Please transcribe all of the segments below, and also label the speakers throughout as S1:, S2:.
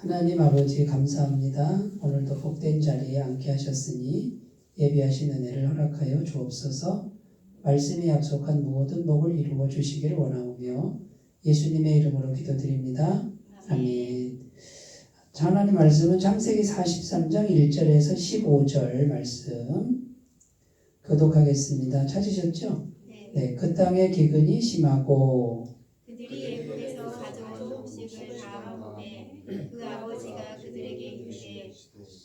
S1: 하나님 아버지 감사합니다. 오늘도 복된 자리에 앉게 하셨으니 예비하신 은혜를 허락하여 주옵소서. 말씀이 약속한 모든 복을 이루어 주시기를 원하오며 예수님의 이름으로 기도드립니다. 아멘. 하나님 말씀은 창세기 43장 1절에서 15절 말씀 교독하겠습니다. 찾으셨죠? 네. 그 땅의 기근이 심하고
S2: 그들이 애굽에서 가져온 곡식을 다 먹음에 그 아버지가 그들에게 이르되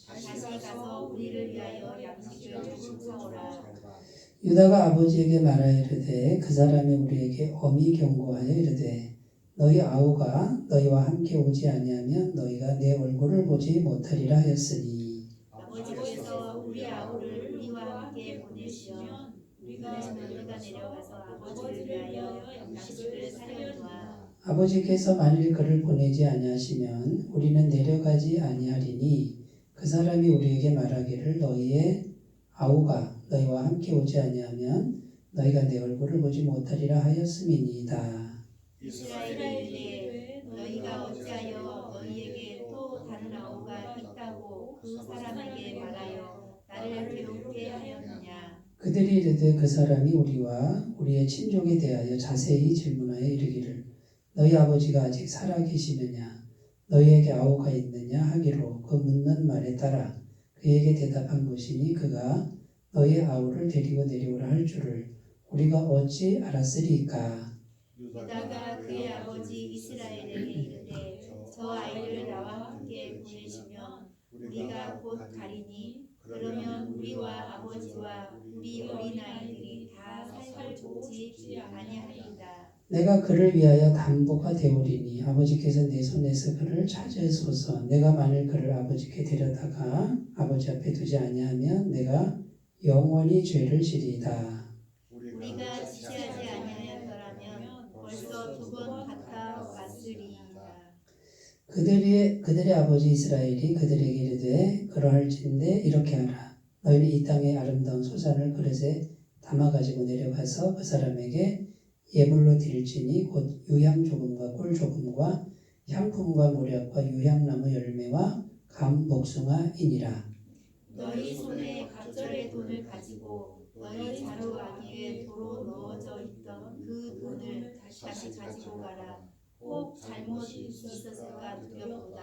S2: 다시 가서 우리를 위하여 양식을 조금 사오라.
S1: 유다가 아버지에게 말하여 이르되 그 사람이 우리에게 엄히 경고하여 이르되 너희 아우가 너희와 함께 오지 아니하면 너희가 내 얼굴을 보지 못하리라 하였으니
S2: 아버지께서 우리 아우를 우리와 함께 보내시면 우리가 내려가서 아버지를 위하여 양식을 사려니와.
S1: 아버지께서 만일 그를 보내지 아니하시면 우리는 내려가지 아니하리니 그 사람이 우리에게 말하기를 너희의 아우가 너희와 함께 오지 아니하면 너희가 내 얼굴을 보지 못하리라 하였음이니이다.
S2: 이스라엘에게 너희가 어찌하여 너희에게 또 다른 아우가 있다고 그 사람에게 말하여 나를 괴롭게 하였느냐.
S1: 그들이 이르되 그 사람이 우리와 우리의 친족에 대하여 자세히 질문하여 이르기를 너희 아버지가 아직 살아 계시느냐 너희에게 아우가 있느냐 하기로 그 묻는 말에 따라 그에게 대답한 것이니 그가 너희 아우를 데리고 내려오라 할 줄을 우리가 어찌 알았으리까.
S2: 유다가 그의 아버지 이스라엘에게 이르되 저 아이를 나와 함께 보내시면 우리가 곧 가리니 그러면 우리와 아버지와 우리 어린아이들이 다 살고지 아니하리이다.
S1: 내가 그를 위하여 담보가 되오리니 아버지께서 내 손에서 그를 찾으소서. 내가 만일 그를 아버지께 데려다가 아버지 앞에 두지 아니하면 내가 영원히 죄를 지리이다.
S2: 우리가 지체하지 아니하였더라면 벌써 2번 갔다 왔으리이다.
S1: 그들의 아버지 이스라엘이 그들에게 이르되 그러할진대 이렇게 하라. 너희는 이 땅의 아름다운 소산을 그릇에 담아가지고 내려가서 그 사람에게 예물로 드릴지니 곧 유향 조금과 꿀 조금과 향품과 모략과 유향나무 열매와 감 복숭아이니라.
S2: 너희 손에 갑절의 돈을 가지고 너희 자루 아기에 도로 넣어져 있던 그 돈을 다시 가지고 가라. 꼭 잘못 있었을까 두렵도다.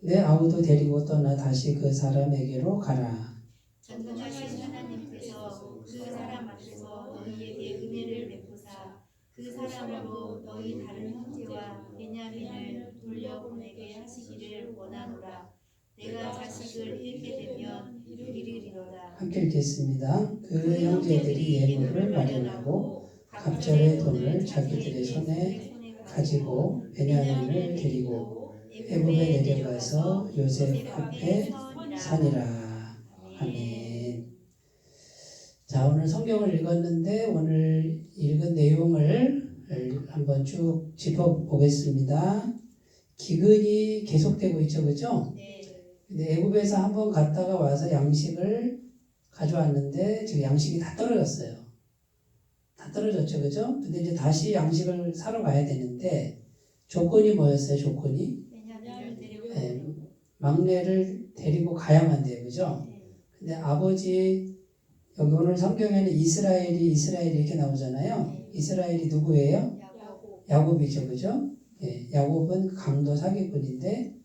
S1: 내 아우도 데리고 떠나 다시 그 사람에게로 가라.
S2: 전능하신 하나님께서 그 사람 앞에서 너희에게 은혜를 베푸사 그 사람으로 너희 다른 형제와 베냐민을 돌려보내게 하시기를 원하노라. 내가 자식을 잃게 되면 이르리로다.
S1: 함께 읽겠습니다. 그 형제들이 예물을 마련하고 갑절의 돈을 자기들의 손에 가지고 베냐민을 데리고 애굽에 내려가서 요셉 앞에 사니라. 아멘. 자, 오늘 성경을 읽었는데 오늘 읽은 내용을 한번 쭉 짚어보겠습니다. 기근이 계속되고 있죠, 그죠? 근데 애굽에서 한번 갔다가 와서 양식을 가져왔는데 지금 양식이 다 떨어졌어요. 다 떨어졌죠, 그죠? 근데 이제 다시 양식을 사러 가야 되는데 조건이 뭐였어요? 조건이 막내를 데리고 가야만 돼요, 그죠? 근데 아버지 여기 오늘 성경에는 이스라엘이 이렇게 나오잖아요. 이스라엘이 누구예요? 야곱이죠, 그죠? 예, 야곱은 강도 사기꾼인데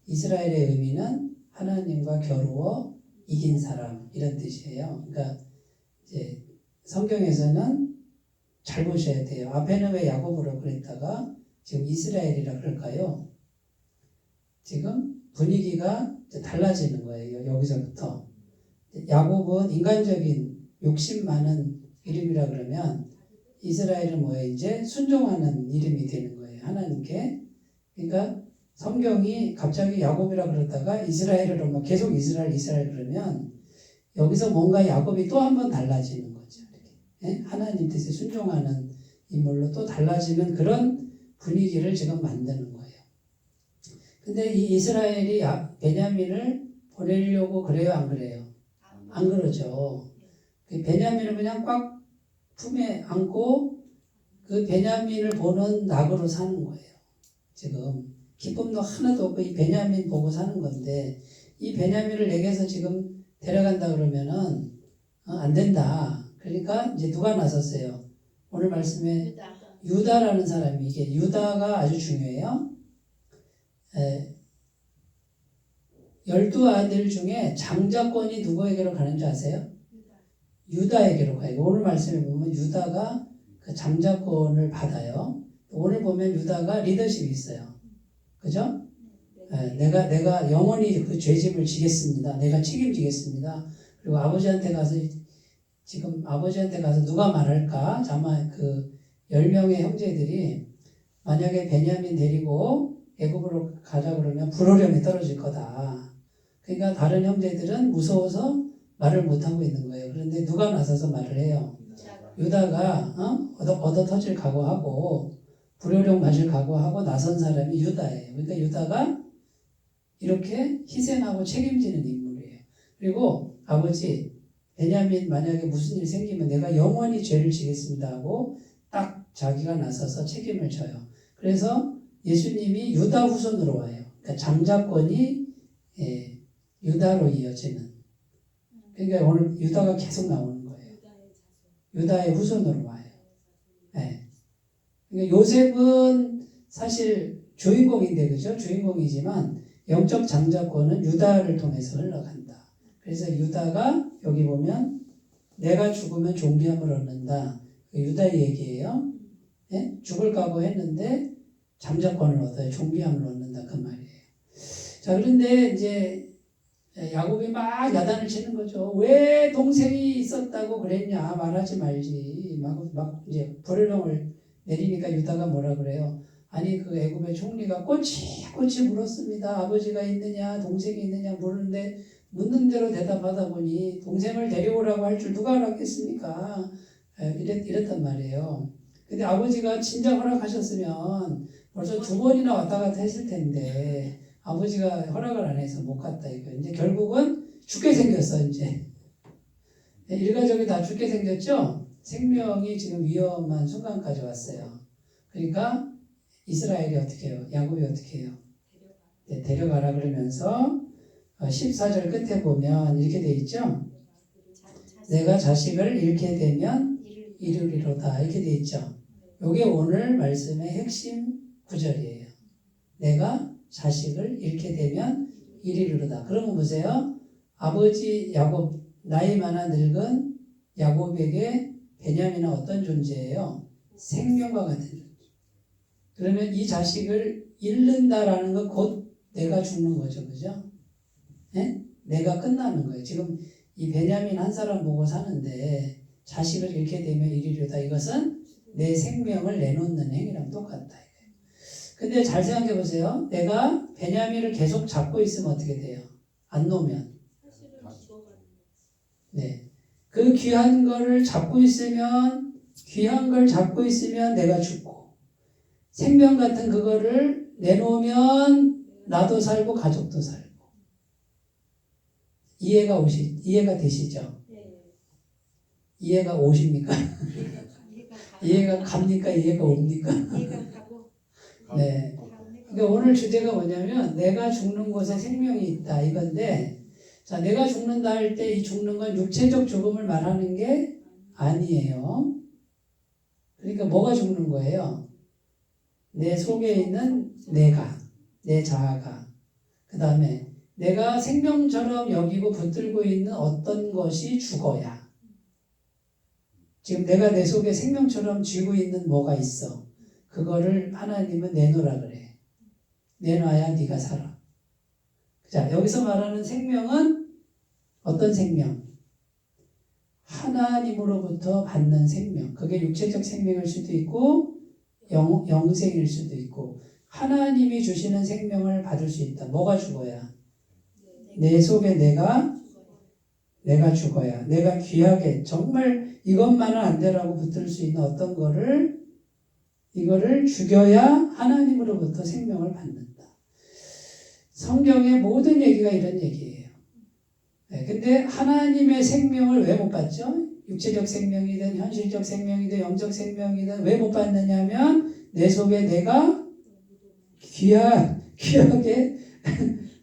S1: 이스라엘의 의미는 하나님과 겨루어 이긴 사람 이런 뜻이에요. 그러니까 이제 성경에서는 잘 보셔야 돼요. 앞에는 왜 야곱으로 그랬다가 지금 이스라엘이라 그럴까요? 지금 분위기가 달라지는 거예요. 여기서부터 야곱은 인간적인 욕심 많은 이름이라 그러면 이스라엘은 뭐예요? 이제 순종하는 이름이 되는 거예요. 하나님께. 그러니까 성경이 갑자기 야곱이라 그러다가 이스라엘으로 막 계속 이스라엘 그러면 여기서 뭔가 야곱이 또 한 번 달라지는 거죠. 이렇게. 예? 하나님 뜻에 순종하는 인물로 또 달라지는 그런 분위기를 지금 만드는 거예요. 근데 이 이스라엘이 베냐민을 보내려고 그래요? 안 그래요? 안 그러죠. 베냐민을 그냥 꽉 품에 안고 그 베냐민을 보는 낙으로 사는 거예요. 지금 기쁨도 하나도 없고 이 베냐민 보고 사는 건데 이 베냐민을 내게서 지금 데려간다 그러면은 안 된다. 그러니까 이제 누가 나섰어요? 오늘 말씀에
S2: 유다.
S1: 유다라는 사람이 이게 유다가 아주 중요해요. 12아들 중에 장자권이 누구에게로 가는 줄 아세요? 유다에게로 가요. 오늘 말씀에 보면 유다가 그 장자권을 받아요. 오늘 보면 유다가 리더십이 있어요. 그죠? 내가 영원히 그 죄짐을 지겠습니다. 내가 책임지겠습니다. 그리고 아버지한테 가서 지금 아버지한테 가서 누가 말할까? 아마 그 10명의 형제들이 만약에 베냐민 데리고 애굽으로 가자 그러면 불호령이 떨어질 거다. 그러니까 다른 형제들은 무서워서 말을 못하고 있는 거예요. 그런데 누가 나서서 말을 해요? 유다가 얻어 터질 각오하고 불호령 맞을 각오하고 나선 사람이 유다예요. 그러니까 유다가 이렇게 희생하고 책임지는 인물이에요. 그리고 아버지 베냐민 만약에 무슨 일 생기면 내가 영원히 죄를 지겠습니다 하고 딱 자기가 나서서 책임을 져요. 그래서 예수님이 유다 후손으로 와요. 그러니까 장자권이 유다로 이어지는. 그러니까 오늘 유다가 계속 나오는 거예요. 유다의 후손으로 와요. 그러니까 요셉은 사실 주인공인데 그죠? 주인공이지만 영적 장자권은 유다를 통해서 흘러간다. 그래서 유다가 여기 보면 내가 죽으면 존귀함을 얻는다. 유다의 얘기예요. 죽을 각오했는데 장자권을 얻어요. 존귀함을 얻는다 그 말이에요. 자 그런데 이제 야곱이 막 야단을 치는 거죠. 왜 동생이 있었다고 그랬냐 말하지 말지. 막 이제 불호령을 내리니까 유다가 뭐라 그래요. 아니 그 애굽의 총리가 꼬치꼬치 물었습니다. 아버지가 있느냐 동생이 있느냐 물었는데 묻는 대로 대답하다 보니 동생을 데려오라고 할 줄 누가 알았겠습니까? 이랬단 말이에요. 근데 아버지가 진작 허락하셨으면 벌써 2번이나 왔다 갔다 했을 텐데 아버지가 허락을 안 해서 못 갔다 이거. 이제 결국은 죽게 생겼어 이제. 일가족이 다 죽게 생겼죠. 생명이 지금 위험한 순간까지 왔어요. 그러니까 이스라엘이 어떻게 해요? 야곱이 어떻게 해요? 데려가라 그러면서 14절 끝에 보면 이렇게 돼 있죠. 내가 자식을 잃게 되면 이르리로다 이렇게 돼 있죠. 이게 오늘 말씀의 핵심 구절이에요. 내가 자식을 잃게 되면 이르리로다. 그러면 보세요. 아버지 야곱 나이 많아 늙은 야곱에게 베냐민은 어떤 존재예요? 생명과 같은 존재. 그러면 이 자식을 잃는다라는 건 곧 내가 죽는 거죠. 그죠? 네? 내가 끝나는 거예요. 지금 이 베냐민 한 사람 보고 사는데 자식을 잃게 되면 이리로다. 이것은 내 생명을 내놓는 행위랑 똑같다. 근데 잘 생각해 보세요. 내가 베냐민을 계속 잡고 있으면 어떻게 돼요? 안 놓으면. 네. 그 귀한 걸 잡고 있으면 내가 죽고 생명 같은 그거를 내놓으면 나도 살고 가족도 살고. 이해가 되시죠? 이해가 오십니까? 이해가 갑니까? 이해가 옵니까? 네. 그러니까 오늘 주제가 뭐냐면 내가 죽는 곳에 생명이 있다 이건데 자 내가 죽는다 할 때 이 죽는 건 육체적 죽음을 말하는 게 아니에요. 그러니까 뭐가 죽는 거예요? 내 속에 있는 내 자아가 그 다음에 내가 생명처럼 여기고 붙들고 있는 어떤 것이 죽어야 지금 내가 내 속에 생명처럼 쥐고 있는 뭐가 있어. 그거를 하나님은 내놓으라 그래. 내놔야 네가 살아. 자, 여기서 말하는 생명은 어떤 생명? 하나님으로부터 받는 생명. 그게 육체적 생명일 수도 있고 영생일 수도 있고 하나님이 주시는 생명을 받을 수 있다. 뭐가 죽어야? 내 속에 내가 죽어야. 내가 귀하게 정말 이것만은 안 되라고 붙들 수 있는 어떤 이거를 죽여야 하나님으로부터 생명을 받는다. 성경의 모든 얘기가 이런 얘기예요. 근데 하나님의 생명을 왜 못 받죠? 육체적 생명이든 현실적 생명이든 영적 생명이든 왜 못 받느냐면 내 속에 내가 기억에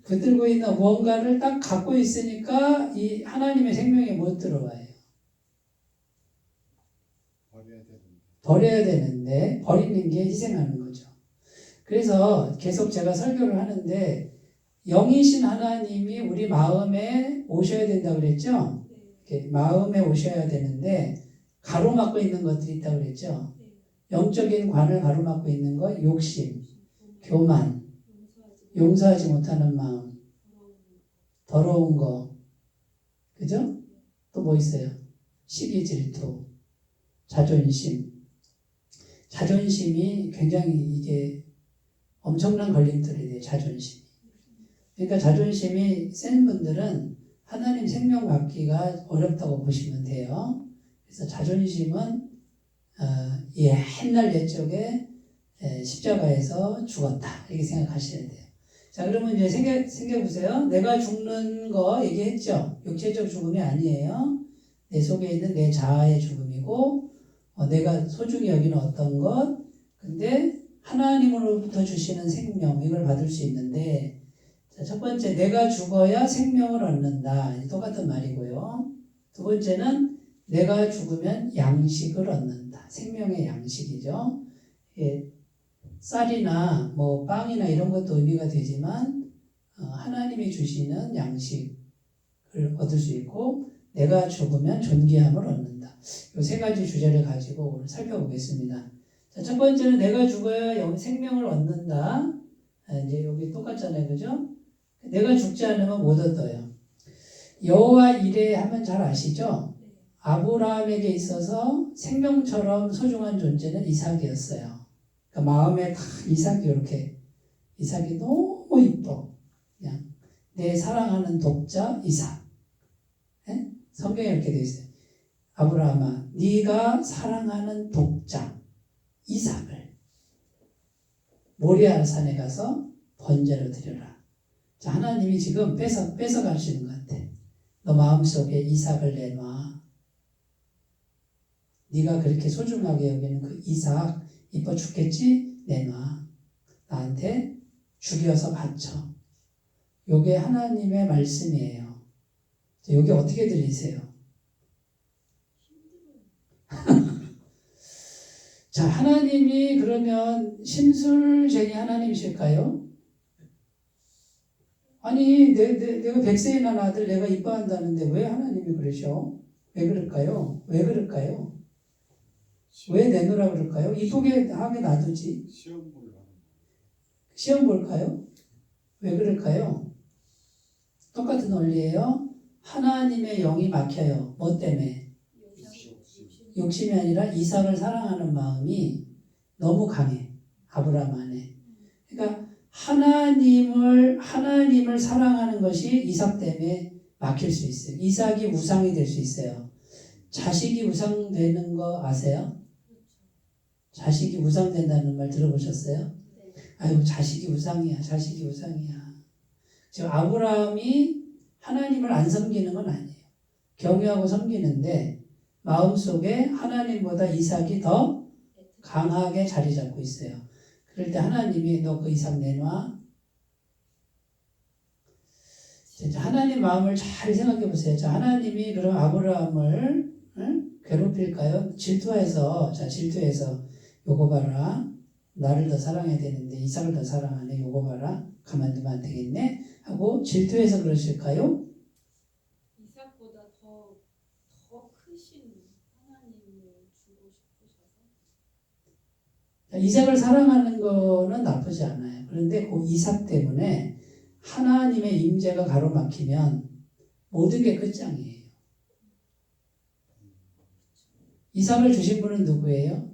S1: 붙들고 있는 무언가를 딱 갖고 있으니까 이 하나님의 생명에 못 들어와요. 버려야 되는데 버리는 게 희생하는 거죠. 그래서 계속 제가 설교를 하는데 영이신 하나님이 우리 마음에 오셔야 된다고 그랬죠? 이렇게 마음에 오셔야 되는데 가로막고 있는 것들이 있다고 그랬죠? 영적인 관을 가로막고 있는 거 욕심, 교만, 용서하지 못하는 마음, 더러운 거, 그죠? 또 뭐 있어요? 시기 질투, 자존심. 자존심이 굉장히 이게 엄청난 걸림돌이 돼요. 자존심이. 그러니까 자존심이 센 분들은 하나님 생명 받기가 어렵다고 보시면 돼요. 그래서 자존심은 옛날 옛적에 십자가에서 죽었다 이렇게 생각하셔야 돼요. 자, 그러면 이제 생각해보세요. 내가 죽는 거 얘기했죠. 육체적 죽음이 아니에요. 내 속에 있는 내 자아의 죽음이고 내가 소중히 여기는 어떤 것, 근데 하나님으로부터 주시는 생명, 이걸 받을 수 있는데, 자, 첫 번째, 내가 죽어야 생명을 얻는다. 똑같은 말이고요. 두 번째는 내가 죽으면 양식을 얻는다. 생명의 양식이죠. 예, 쌀이나 뭐 빵이나 이런 것도 의미가 되지만 하나님이 주시는 양식을 얻을 수 있고, 내가 죽으면 존귀함을 얻는다. 이 세 가지 주제를 가지고 오늘 살펴보겠습니다. 자, 첫 번째는 내가 죽어야 생명을 얻는다. 이제 여기 똑같잖아요, 그죠? 내가 죽지 않으면 못 얻어요. 여호와 이레 하면 잘 아시죠? 아브라함에게 있어서 생명처럼 소중한 존재는 이삭이었어요. 그러니까 마음에 다 이삭이 이렇게, 이삭이 너무 이뻐. 그냥 내 사랑하는 독자 이삭. 네? 성경에 이렇게 되어 있어요. 아브라함아, 네가 사랑하는 독자 이삭을 모리아 산에 가서 번제로 드려라. 자, 하나님이 지금 뺏어가시는 것 같아. 너 마음속에 이삭을 내놔. 네가 그렇게 소중하게 여기는 그 이삭 이뻐 죽겠지? 내놔. 나한테 죽여서 바쳐. 요게 하나님의 말씀이에요. 여기 어떻게 들리세요? 자, 하나님이 그러면 심술쟁이 하나님이실까요? 아니, 내가 100세에 난 아들 내가 이뻐한다는데 왜 하나님이 그러셔? 왜 그럴까요? 왜 그럴까요? 왜 내놓으라 그럴까요? 이쁘게 하게 놔두지. 시험 볼까요? 왜 그럴까요? 똑같은 원리예요. 하나님의 영이 막혀요. 뭐 때문에? 욕심이 아니라 이삭을 사랑하는 마음이 너무 강해. 아브라함 안에. 그러니까 하나님을 사랑하는 것이 이삭 때문에 막힐 수 있어요. 이삭이 우상이 될 수 있어요. 자식이 우상되는 거 아세요? 자식이 우상된다는 말 들어보셨어요? 아이고, 자식이 우상이야. 자식이 우상이야. 지금 아브라함이 하나님을 안 섬기는 건 아니에요. 경외하고 섬기는데 마음속에 하나님보다 이삭이 더 강하게 자리 잡고 있어요. 그럴 때 하나님이 너 그 이삭 내놔. 하나님 마음을 잘 생각해 보세요. 자, 하나님이 그럼 아브라함을 괴롭힐까요? 질투해서 요거 봐라. 나를 더 사랑해야 되는데 이삭을 더 사랑하네. 요거 봐라. 가만두면 안 되겠네. 하고 질투해서 그러실까요?
S3: 이삭보다 더 크신 하나님을 주고 싶으셔서.
S1: 이삭을 사랑하는 거는 나쁘지 않아요. 그런데 그 이삭 때문에 하나님의 임재가 가로막히면 모든 게 끝장이에요. 이삭을 주신 분은 누구예요?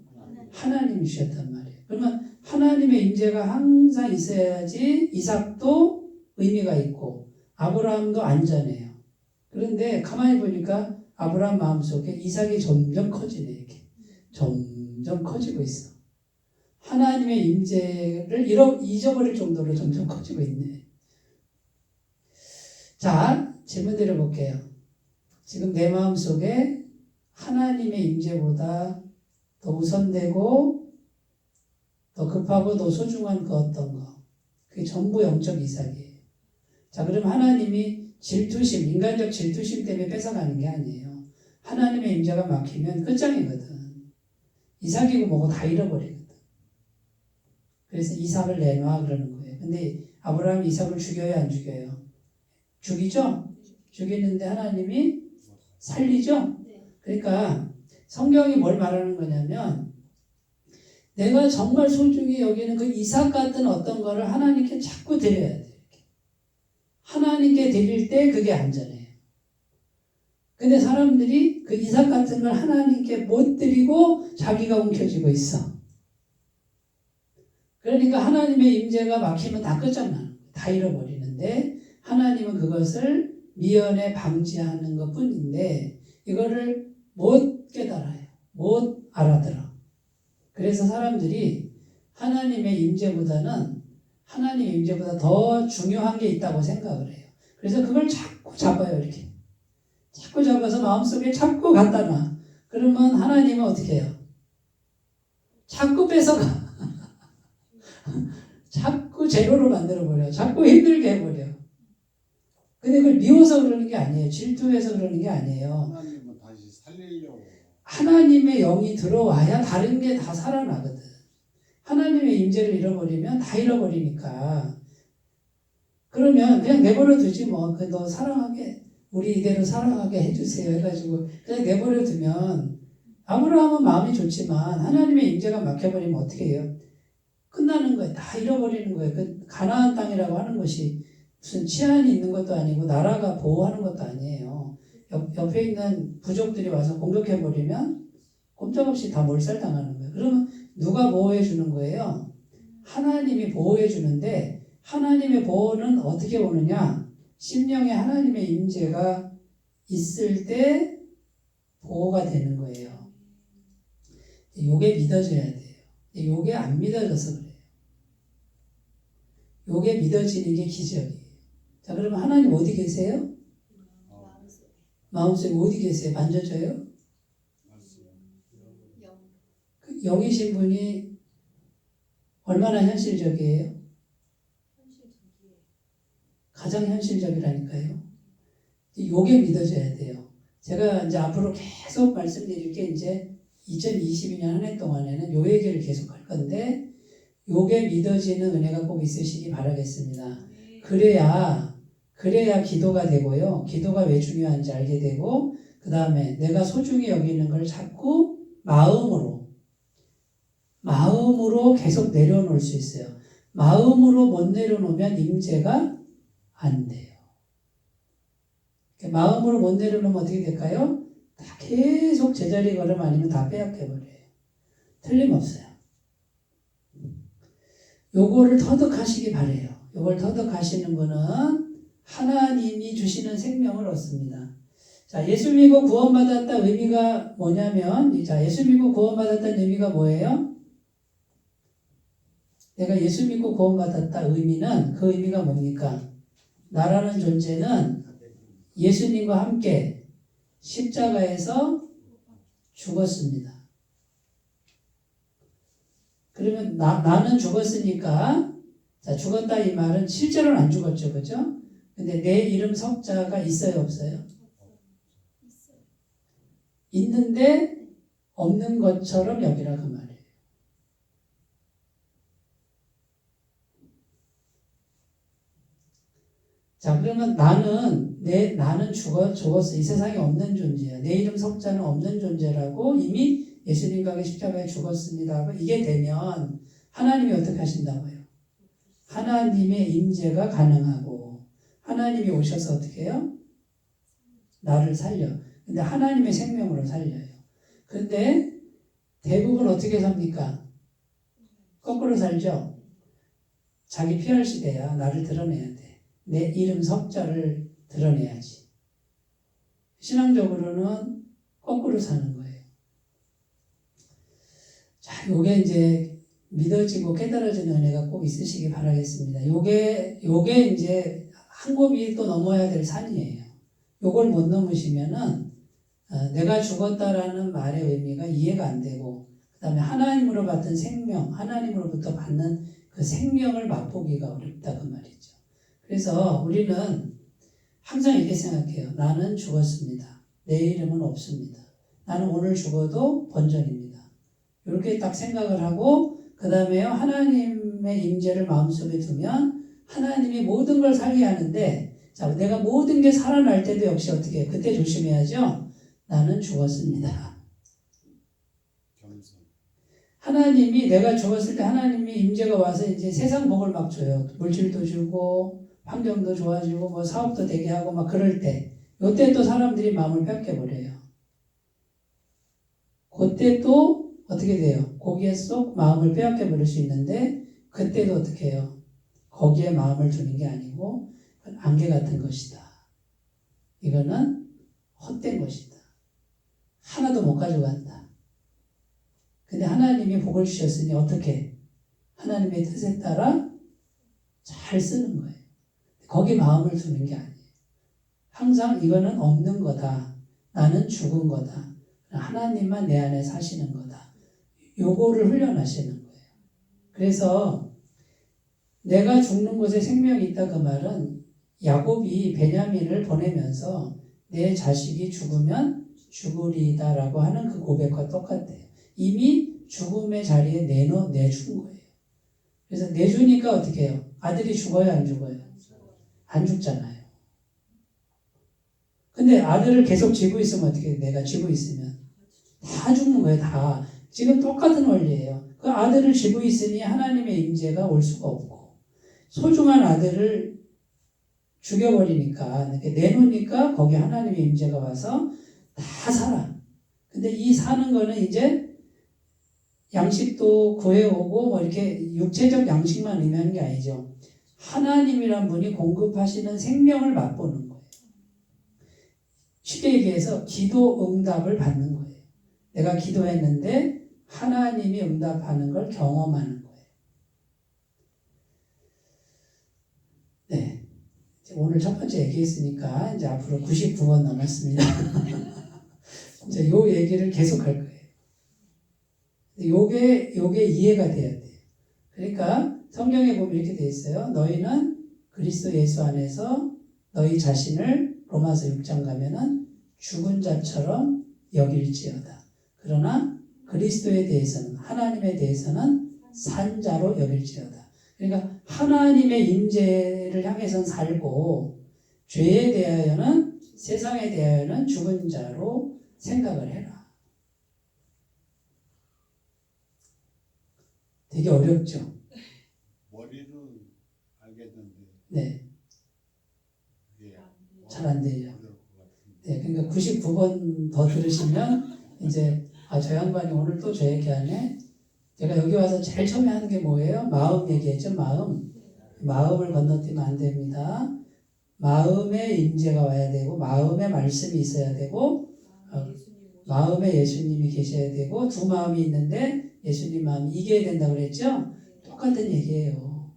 S1: 하나님이 주셨단 말이에요. 그러면 하나님의 임재가 항상 있어야지 이삭도 의미가 있고 아브라함도 안전해요. 그런데 가만히 보니까 아브라함 마음속에 이삭이 점점 커지네. 이렇게 점점 커지고 있어. 하나님의 임재를 잊어버릴 정도로 점점 커지고 있네. 자, 질문 드려볼게요. 지금 내 마음속에 하나님의 임재보다 더 우선되고 더 급하고 더 소중한 그 어떤 거, 그게 전부 영적 이삭이에요. 자, 그럼 하나님이 질투심, 인간적 질투심 때문에 뺏어가는 게 아니에요. 하나님의 임재가 막히면 끝장이거든. 이삭이고 뭐고 다 잃어버리거든. 그래서 이삭을 내놔 그러는 거예요. 근데 아브라함이 이삭을 죽여요, 안 죽여요? 죽이죠? 죽이는데 하나님이 살리죠? 그러니까 성경이 뭘 말하는 거냐면 내가 정말 소중히 여기는 그 이삭 같은 어떤 거를 하나님께 자꾸 드려야 돼요. 하나님께 드릴 때 그게 안전해요. 근데 사람들이 그 이삭 같은 걸 하나님께 못 드리고 자기가 움켜쥐고 있어. 그러니까 하나님의 임재가 막히면 다 끝장나는 거예요. 다 잃어버리는데 하나님은 그것을 미연에 방지하는 것 뿐인데 이거를 못 깨달아요. 못 알아들어. 그래서 사람들이 하나님의 임재보다는 하나님의 임재보다 더 중요한 게 있다고 생각을 해요. 그래서 그걸 자꾸 잡아요. 이렇게. 자꾸 잡아서 마음속에 자꾸 갖다 놔. 그러면 하나님은 어떻게 해요? 자꾸 뺏어가. 자꾸 제로로 만들어버려. 자꾸 힘들게 해버려. 근데 그걸 미워서 그러는 게 아니에요. 질투해서 그러는 게 아니에요.
S4: 하나님은 다시 살리려고.
S1: 하나님의 영이 들어와야 다른 게 다 살아나거든. 하나님의 임재를 잃어버리면 다 잃어버리니까. 그러면 그냥 내버려 두지 뭐. 그 너 사랑하게 우리 이대로 사랑하게 해주세요 해가지고 그냥 내버려 두면 아브라함은 마음이 좋지만 하나님의 임재가 막혀버리면 어떻게 해요? 끝나는 거예요. 다 잃어버리는 거예요. 그 가나안 땅이라고 하는 것이 무슨 치안이 있는 것도 아니고 나라가 보호하는 것도 아니에요. 옆에 있는 부족들이 와서 공격해버리면 꼼짝없이 다 몰살당하는 거예요. 그러면 누가 보호해 주는 거예요? 하나님이 보호해 주는데 하나님의 보호는 어떻게 오느냐? 심령에 하나님의 임재가 있을 때 보호가 되는 거예요. 요게 믿어져야 돼요. 요게 안 믿어져서 그래요. 요게 믿어지는 게 기적이에요. 자, 그러면 하나님 어디 계세요? 마음속에 어디 계세요? 만져져요? 그 영이신 분이 얼마나 현실적이에요? 가장 현실적이라니까요. 요게 믿어져야 돼요. 제가 이제 앞으로 계속 말씀드릴 게 이제 2022년 한 해 동안에는 요 얘기를 계속 할 건데 요게 믿어지는 은혜가 꼭 있으시기 바라겠습니다. 그래야 기도가 되고요. 기도가 왜 중요한지 알게 되고 그 다음에 내가 소중히 여기는 걸 자꾸 마음으로 계속 내려놓을 수 있어요. 마음으로 못 내려놓으면 임재가 안 돼요. 마음으로 못 내려놓으면 어떻게 될까요? 다 계속 제자리 걸음 아니면 다 빼앗겨버려요. 틀림없어요. 요거를 터득하시기 바래요. 요걸 터득하시는 분은 하나님이 주시는 생명을 얻습니다. 자, 예수 믿고 구원받았다 의미가 뭐냐면, 자, 예수 믿고 구원받았다는 의미가 뭐예요? 내가 예수 믿고 구원받았다 의미는 그 의미가 뭡니까? 나라는 존재는 예수님과 함께 십자가에서 죽었습니다. 그러면 나는 죽었으니까 자, 죽었다 이 말은 실제로는 안 죽었죠. 그죠? 근데 내 이름 석자가 있어요, 없어요? 있는데 없는 것처럼 여기라 그 말이에요. 자, 그러면 나는 죽었어. 이 세상에 없는 존재야. 내 이름 석자는 없는 존재라고 이미 예수님과 십자가에 죽었습니다. 이게 되면 하나님이 어떻게 하신다고요? 하나님의 임재가 가능하고 하나님이 오셔서 어떻게 해요? 나를 살려. 근데 하나님의 생명으로 살려요. 근데 대부분 어떻게 삽니까? 거꾸로 살죠? 자기 피할 시대야. 나를 드러내야 돼. 내 이름 석자를 드러내야지. 신앙적으로는 거꾸로 사는 거예요. 자, 요게 이제 믿어지고 깨달아지는 은혜가 꼭 있으시기 바라겠습니다. 요게 이제 한 곱이 또 넘어야 될 산이에요. 요걸 못 넘으시면은 내가 죽었다라는 말의 의미가 이해가 안 되고 그 다음에 하나님으로 받은 생명, 하나님으로부터 받는 그 생명을 맛보기가 어렵다 그 말이죠. 그래서 우리는 항상 이렇게 생각해요. 나는 죽었습니다. 내일은 없습니다. 나는 오늘 죽어도 본전입니다. 이렇게 딱 생각을 하고 그 다음에요 하나님의 임재를 마음속에 두면 하나님이 모든 걸 살게 하는데 자 내가 모든 게 살아날 때도 역시 어떻게 해요? 그때 조심해야죠. 나는 죽었습니다. 하나님이 내가 죽었을 때 하나님이 임재가 와서 이제 세상 복을 막 줘요. 물질도 주고 환경도 좋아지고 뭐 사업도 되게 하고 막 그럴 때 이때 또 사람들이 마음을 뺏겨버려요. 그때 또 어떻게 돼요? 거기에 쏙 마음을 빼앗겨 버릴 수 있는데 그때도 어떻게 해요? 거기에 마음을 두는 게 아니고 안개 같은 것이다. 이거는 헛된 것이다. 하나도 못 가져간다. 근데 하나님이 복을 주셨으니 어떻게? 하나님의 뜻에 따라 잘 쓰는 거예요. 거기 마음을 두는 게 아니에요. 항상 이거는 없는 거다. 나는 죽은 거다. 하나님만 내 안에 사시는 거다. 요거를 훈련하시는 거예요. 그래서 내가 죽는 곳에 생명이 있다 그 말은 야곱이 베냐민을 보내면서 내 자식이 죽으면 죽으리다라고 하는 그 고백과 똑같아요. 이미 죽음의 자리에 내준 거예요. 그래서 내주니까 어떻게 해요? 아들이 죽어요 안 죽어요? 안 죽잖아요. 근데 아들을 계속 쥐고 있으면 어떻게 해요? 내가 쥐고 있으면 다 죽는 거예요. 다. 지금 똑같은 원리예요. 그 아들을 쥐고 있으니 하나님의 임재가 올 수가 없고 소중한 아들을 죽여버리니까 내놓으니까 거기 하나님의 임재가 와서 다 살아. 근데 이 사는 거는 이제 양식도 구해오고 뭐 이렇게 육체적 양식만 의미하는 게 아니죠. 하나님이란 분이 공급하시는 생명을 맛보는 거예요. 쉽게 얘기해서 기도 응답을 받는 거예요. 내가 기도했는데 하나님이 응답하는 걸 경험하는 거예요. 네. 오늘 첫 번째 얘기했으니까 이제 앞으로 99번 남았습니다. 이제 요 얘기를 계속 할 거예요. 요게 이해가 돼야 돼요. 그러니까 성경에 보면 이렇게 돼 있어요. 너희는 그리스도 예수 안에서 너희 자신을 로마서 6장 가면은 죽은 자처럼 여길지어다. 그러나 그리스도에 대해서는 하나님에 대해서는 산 자로 여길지어다. 그러니까 하나님의 임재를 향해서는 살고 죄에 대하여는 세상에 대하여는 죽은 자로 생각을 해라. 되게 어렵죠.
S4: 머리로 알겠는데.
S1: 네. 잘 안 돼요. 네, 그러니까 99번 더 들으시면 이제 저 양반이 오늘 또 저 얘기하네. 제가 여기 와서 제일 처음에 하는 게 뭐예요? 마음 얘기했죠. 마음을 건너뛰면 안 됩니다. 마음에 임재가 와야 되고 마음에 말씀이 있어야 되고 마음에 예수님이 계셔야 되고 두 마음이 있는데 예수님 마음이 이겨야 된다고 그랬죠? 똑같은 얘기예요.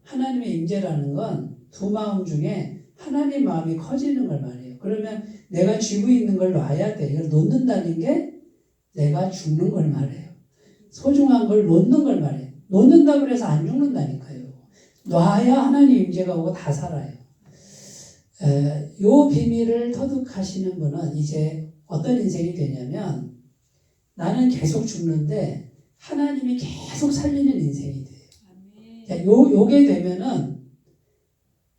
S1: 하나님의 임재라는 건 두 마음 중에 하나님 마음이 커지는 걸 말해요. 그러면 내가 쥐고 있는 걸 놔야 돼. 이걸 놓는다는 게 내가 죽는 걸 말해요. 소중한 걸 놓는 걸 말해요. 놓는다고 해서 안 죽는다니까요. 놔야 하나님 임재가 오고 다 살아요. 요 비밀을 터득하시는 분은 이제 어떤 인생이 되냐면 나는 계속 죽는데 하나님이 계속 살리는 인생이 돼요. 요게 되면은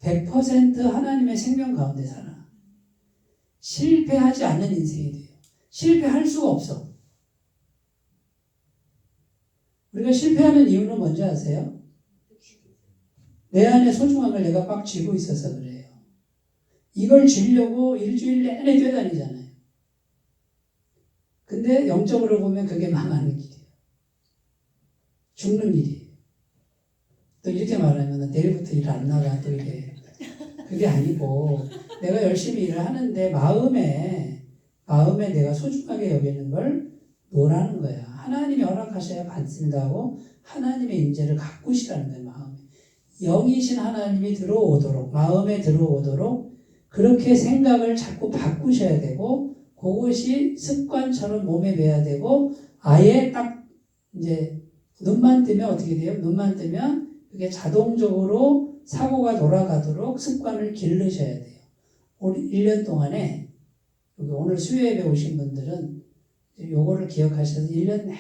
S1: 100% 하나님의 생명 가운데 살아. 실패하지 않는 인생이 돼요. 실패할 수가 없어. 우리가 실패하는 이유는 뭔지 아세요? 내 안에 소중한 걸 내가 꽉 쥐고 있어서 그래요. 이걸 쥐려고 일주일 내내 뛰어다니잖아요. 근데 영적으로 보면 그게 망하는 길이에요. 죽는 길이에요. 또 이렇게 말하면 내일부터 일 안 나가 또 이게 그게 아니고 내가 열심히 일을 하는데 마음에 내가 소중하게 여기는 걸 놓으라는 거야. 하나님이 허락하셔야 받습니다 하고 하나님의 임재를 가꾸시라는 거예요. 마음에 영이신 하나님이 들어오도록 마음에 들어오도록 그렇게 생각을 자꾸 바꾸셔야 되고 그것이 습관처럼 몸에 배야 되고 아예 딱 이제 눈만 뜨면 어떻게 돼요? 눈만 뜨면 그게 자동적으로 사고가 돌아가도록 습관을 기르셔야 돼요. 우리 1년 동안에 여기 오늘 수요예배 오신 분들은 요거를 기억하셔서 1년 내내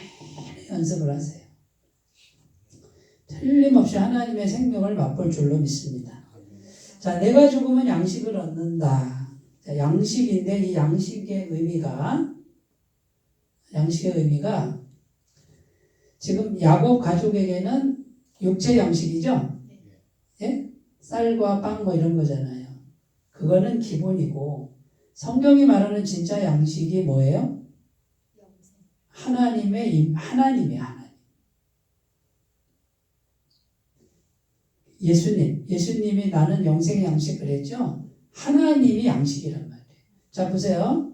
S1: 연습을 하세요. 틀림없이 하나님의 생명을 맛볼 줄로 믿습니다. 자, 내가 죽으면 양식을 얻는다. 자, 양식인데 이 양식의 의미가 지금 야곱 가족에게는 육체 양식이죠? 예? 쌀과 빵 뭐 이런 거잖아요. 그거는 기본이고 성경이 말하는 진짜 양식이 뭐예요? 하나님이에요, 하나님. 예수님이 나는 영생 양식 그랬죠? 하나님이 양식이란 말이에요. 자, 보세요.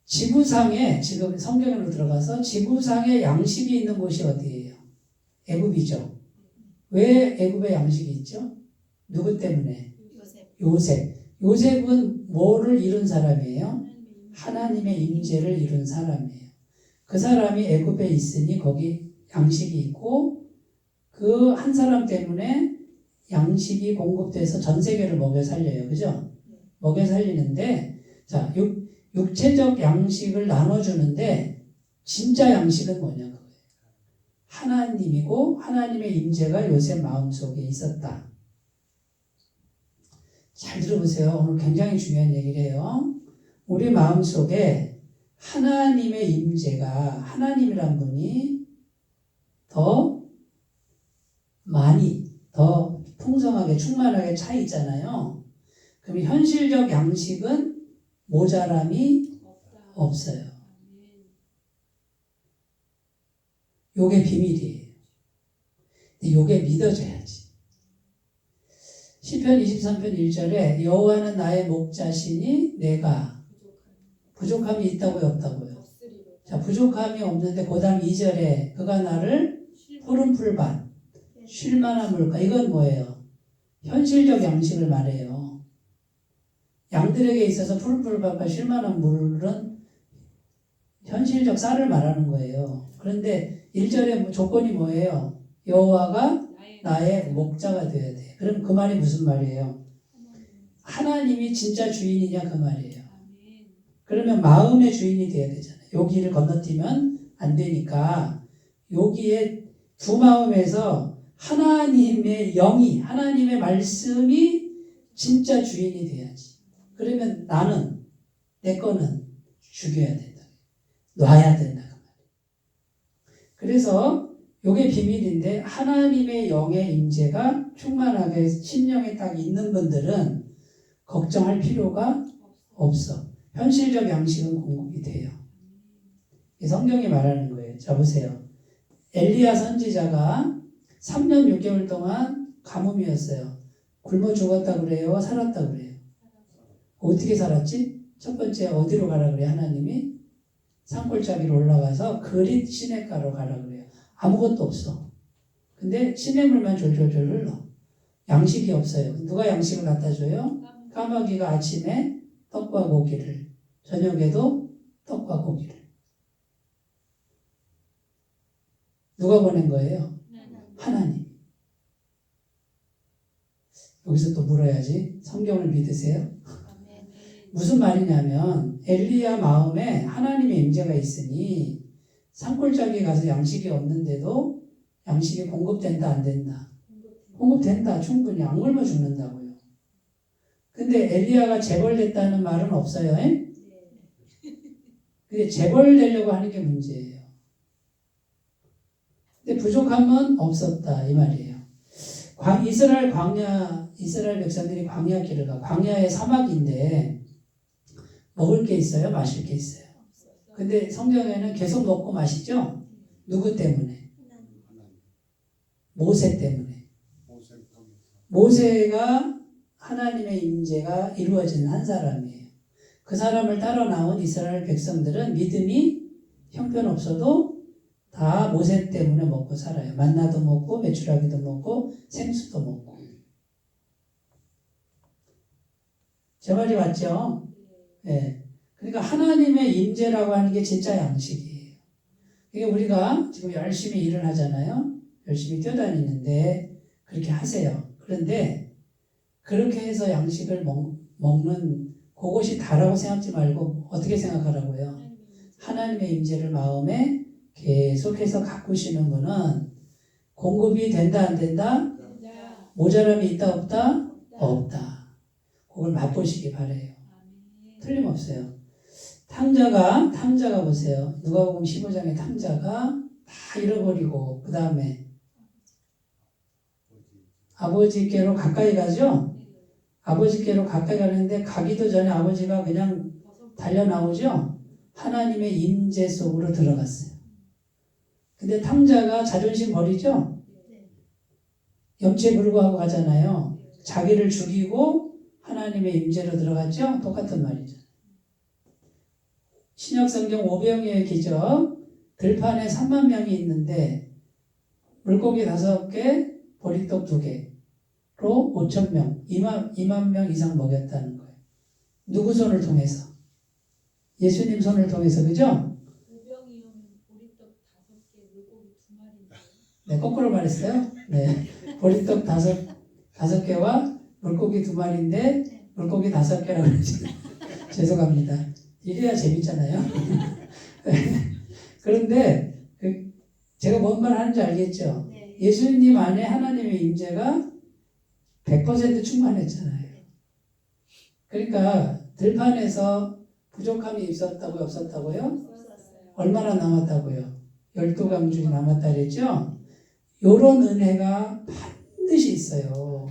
S1: 지구상에, 지금 성경으로 들어가서 지구상에 양식이 있는 곳이 어디예요? 애굽이죠. 왜 애굽에 양식이 있죠? 누구 때문에? 요셉은 뭐를 이룬 사람이에요? 하나님의 임재를 이룬 사람이에요. 그 사람이 애굽에 있으니 거기 양식이 있고 그 한 사람 때문에 양식이 공급돼서 전 세계를 먹여 살려요. 그죠? 먹여 살리는데 자, 육체적 양식을 나눠주는데 진짜 양식은 뭐냐? 하나님이고 하나님의 임재가 요셉 마음속에 있었다. 잘 들어보세요. 오늘 굉장히 중요한 얘기를 해요. 우리 마음속에 하나님의 임재가 하나님이란 분이 더 많이 더 풍성하게 충만하게 차 있잖아요. 그럼 현실적 양식은 모자람이 없어요. 요게 비밀이에요. 근데 요게 믿어져야지. 시편 23편 1절에 여호와는 나의 목자시니 내가 부족함이 있다고요, 없다고요? 자, 부족함이 없는데 그 다음 2절에 그가 나를 푸른 풀밭 쉴만한 물가. 이건 뭐예요? 현실적 양식을 말해요. 양들에게 있어서 푸른 풀밭과 쉴만한 물은 현실적 쌀을 말하는 거예요. 그런데 1절의 조건이 뭐예요? 여호와가 나의 목자가 되어야 돼. 그럼 그 말이 무슨 말이에요? 하나님이 진짜 주인이냐 그 말이에요. 그러면 마음의 주인이 돼야 되잖아요. 여기를 건너뛰면 안 되니까 여기에 두 마음에서 하나님의 영이 하나님의 말씀이 진짜 주인이 돼야지. 그러면 나는 내 거는 죽여야 된다. 놔야 된다. 그래서 이게 비밀인데 하나님의 영의 임재가 충만하게 심령에 딱 있는 분들은 걱정할 필요가 없어. 현실적 양식은 공급이 돼요. 성경이 말하는 거예요. 자, 보세요. 엘리야 선지자가 3년 6개월 동안 가뭄이었어요. 굶어 죽었다 그래요? 살았다 그래요? 어떻게 살았지? 첫 번째 어디로 가라 그래요? 하나님이 산골짜기로 올라가서 그릿 시냇가로 가라 그래요. 아무것도 없어. 근데 시냇물만 졸졸졸 흘러. 양식이 없어요. 누가 양식을 갖다 줘요? 까마귀가 아침에 떡과 고기를, 저녁에도 떡과 고기를. 누가 보낸 거예요? 하나님. 여기서 또 물어야지. 성경을 믿으세요? 무슨 말이냐면 엘리야 마음에 하나님의 임재가 있으니 산골짜기에 가서 양식이 없는데도 양식이 공급된다 안 된다? 공급된다. 충분히 안 굶어 죽는다고요. 근데 엘리야가 재벌됐다는 말은 없어요. 근데 재벌되려고 하는 게 문제예요. 근데 부족함은 없었다 이 말이에요. 이스라엘 백성들이 광야 길을 가. 광야의 사막인데 먹을 게 있어요? 마실 게 있어요? 근데 성경에는 계속 먹고 마시죠? 누구 때문에? 모세 때문에. 모세가 하나님의 임재가 이루어진 한 사람이에요. 그 사람을 따라 나온 이스라엘 백성들은 믿음이 형편없어도 다 모세 때문에 먹고 살아요. 만나도 먹고 메추라기도 먹고 생수도 먹고. 제 말이 맞죠? 네. 그러니까 하나님의 임재라고 하는 게 진짜 양식이에요. 이게 우리가 지금 열심히 일을 하잖아요. 열심히 뛰어다니는데 그렇게 하세요. 그런데 그렇게 해서 양식을 먹는 그것이 다라고 생각하지 말고 어떻게 생각하라고요? 하나님의 임재를 마음에 계속해서 가꾸시는 분은 공급이 된다 안 된다? 모자람이 있다 없다? 없다. 그걸 맛보시기 바래요. 틀림없어요. 탕자가 보세요. 누가복음 15장의 탕자가 다 잃어버리고 그 다음에 아버지께로 가까이 가죠. 아버지께로 가까이 가는데 가기도 전에 아버지가 그냥 달려 나오죠. 하나님의 임재 속으로 들어갔어요. 근데 탕자가 자존심 버리죠. 염치에 불구하고 가잖아요. 자기를 죽이고 하나님의 임재로 들어갔죠. 똑같은 말이죠. 신약성경 오병이어의 기적, 들판에 3만 명이 있는데 물고기 5개, 보리떡 2개로 5천 명, 2만 명 이상 먹였다는 거예요. 누구 손을 통해서? 예수님 손을 통해서, 그죠?
S3: 오병이어면 보리떡 5개, 물고기 2마리인데.
S1: 네, 거꾸로 말했어요. 네, 보리떡 5개와 물고기 2마리인데 물고기 5개라고 그러죠. 죄송합니다. 이래야 재밌잖아요. 그런데 제가 뭔 말 하는지 알겠죠?
S2: 네.
S1: 예수님 안에 하나님의 임재가 100% 충만했잖아요. 그러니까 들판에서 부족함이 있었다고요? 없었다고요?
S2: 없었어요.
S1: 얼마나 남았다고요? 12강줄이 남았다 그랬죠? 요런 은혜가 반드시 있어요.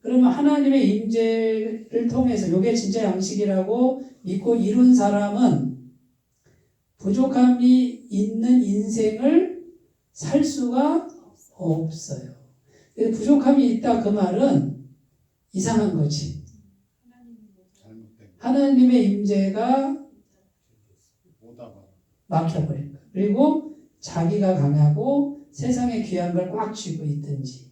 S1: 그러면 하나님의 임재를 통해서 이게 진짜 양식이라고 믿고 이룬 사람은 부족함이 있는 인생을 살 수가 없어요. 부족함이 있다 그 말은 이상한 거지.
S4: 잘못된
S1: 하나님의 임재가
S4: 오다가
S1: 막혀버린 거예요. 그리고 자기가 강하고 세상의 귀한 걸 꽉 쥐고 있든지.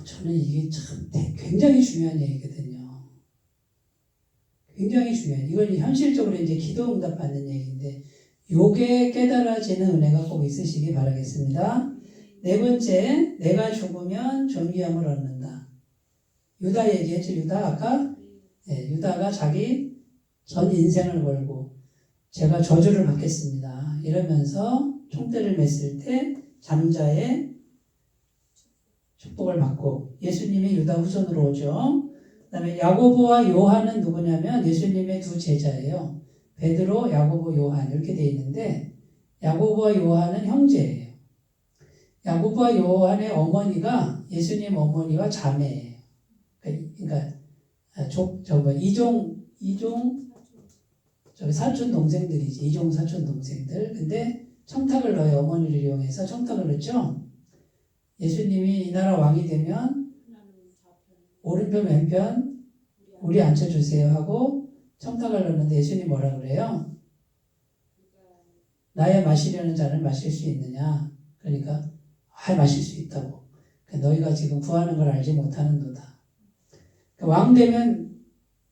S1: 저는 이게 참 굉장히 중요한 얘기거든요. 굉장히 중요한. 이걸 현실적으로 이제 기도 응답 받는 얘기인데, 요게 깨달아지는 은혜가 꼭 있으시기 바라겠습니다. 4번째, 내가 죽으면 존귀함을 얻는다. 유다 얘기했죠, 유다 아까? 네, 유다가 자기 전 인생을 걸고 제가 저주를 받겠습니다. 이러면서 총대를 맸을 때 장자의 축복을 받고 예수님이 유다 후손으로 오죠. 그 다음에 야고보와 요한은 누구냐면 예수님의 2 제자예요. 베드로, 야고보, 요한 이렇게 돼 있는데 야고보와 요한은 형제예요. 야고보와 요한의 어머니가 예수님 어머니와 자매예요. 그러니까 사촌 동생들이지. 이종 사촌 동생들. 근데 청탁을 넣어요. 어머니를 이용해서 청탁을 넣죠. 예수님이 이 나라 왕이 되면 오른편 왼편 우리 앉혀주세요 하고 청탁을 넣는데 예수님 뭐라 그래요? 나의 마시려는 잔을 마실 수 있느냐? 그러니까 마실 수 있다고. 너희가 지금 구하는 걸 알지 못하는도다. 왕 되면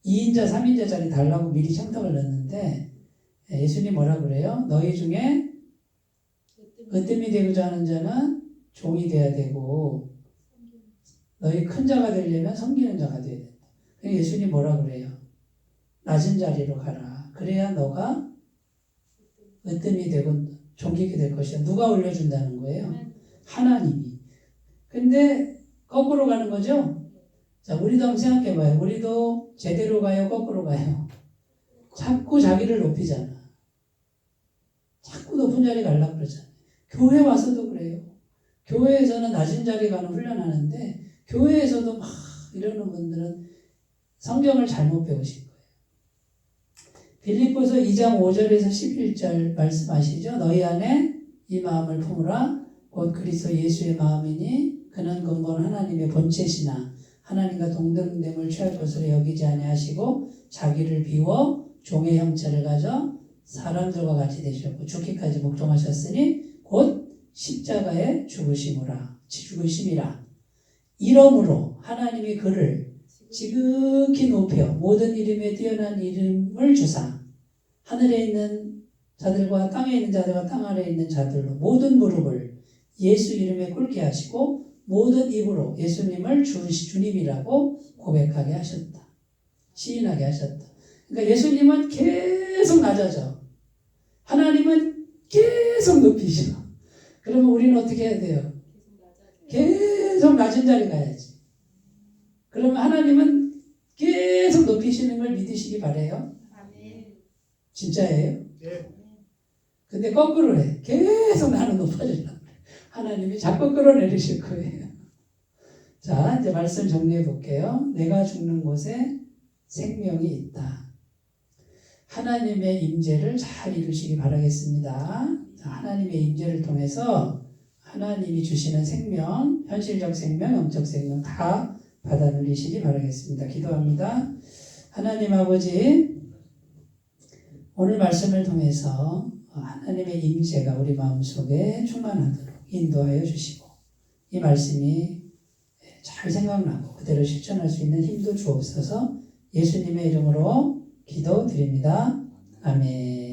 S1: 2인자 3인자 자리 달라고 미리 청탁을 넣는데 예수님 뭐라 그래요? 너희 중에 으뜸이 되고자 하는 자는 종이 돼야 되고 너희 큰 자가 되려면 섬기는 자가 돼야 된다. 예수님 뭐라 그래요? 낮은 자리로 가라. 그래야 너가 으뜸이 되고 존귀게 될 것이야. 누가 올려준다는 거예요? 하나님이. 근데 거꾸로 가는 거죠? 자, 우리도 한번 생각해봐요. 우리도 제대로 가요? 거꾸로 가요? 자꾸 자기를 높이잖아. 자꾸 높은 자리 가려고 그러잖아. 교회 와서도 그래요. 교회에서는 낮은 자리 가는 훈련하는데 교회에서도 막 이러는 분들은 성경을 잘못 배우신 거예요. 빌립보서 2장 5절에서 11절 말씀하시죠. 너희 안에 이 마음을 품으라. 곧 그리스도 예수의 마음이니 그는 근본 하나님의 본체시나 하나님과 동등됨을 취할 것으로 여기지 아니하시고 자기를 비워 종의 형체를 가져 사람들과 같이 되셨고 죽기까지 복종하셨으니 곧 십자가에 죽으심이라. 이러므로 하나님이 그를 지극히 높여 모든 이름에 뛰어난 이름을 주사 하늘에 있는 자들과 땅에 있는 자들과 땅 아래에 있는 자들로 모든 무릎을 예수 이름에 꿇게 하시고 모든 입으로 예수님을 주님이라고 고백하게 하셨다. 시인하게 하셨다. 그러니까 예수님은 계속 낮아져. 하나님은 계속 높이셔. 그러면 우리는 어떻게 해야 돼요? 계속 낮은 자리 가야지. 그러면 하나님은 계속 높이시는 걸 믿으시기 바래요.
S2: 아멘.
S1: 진짜예요?
S4: 예.
S1: 근데 거꾸로 해. 계속 나는 높아지려고 그래. 하나님이 자꾸 끌어내리실 거예요. 자, 이제 말씀 정리해 볼게요. 내가 죽는 곳에 생명이 있다. 하나님의 임재를 잘 이루시기 바라겠습니다. 자, 하나님의 임재를 통해서 하나님이 주시는 생명, 현실적 생명, 영적 생명 다 받아 누리시기 바라겠습니다. 기도합니다. 하나님 아버지, 오늘 말씀을 통해서 하나님의 임재가 우리 마음속에 충만하도록 인도하여 주시고 이 말씀이 잘 생각나고 그대로 실천할 수 있는 힘도 주옵소서. 예수님의 이름으로 기도드립니다. 아멘.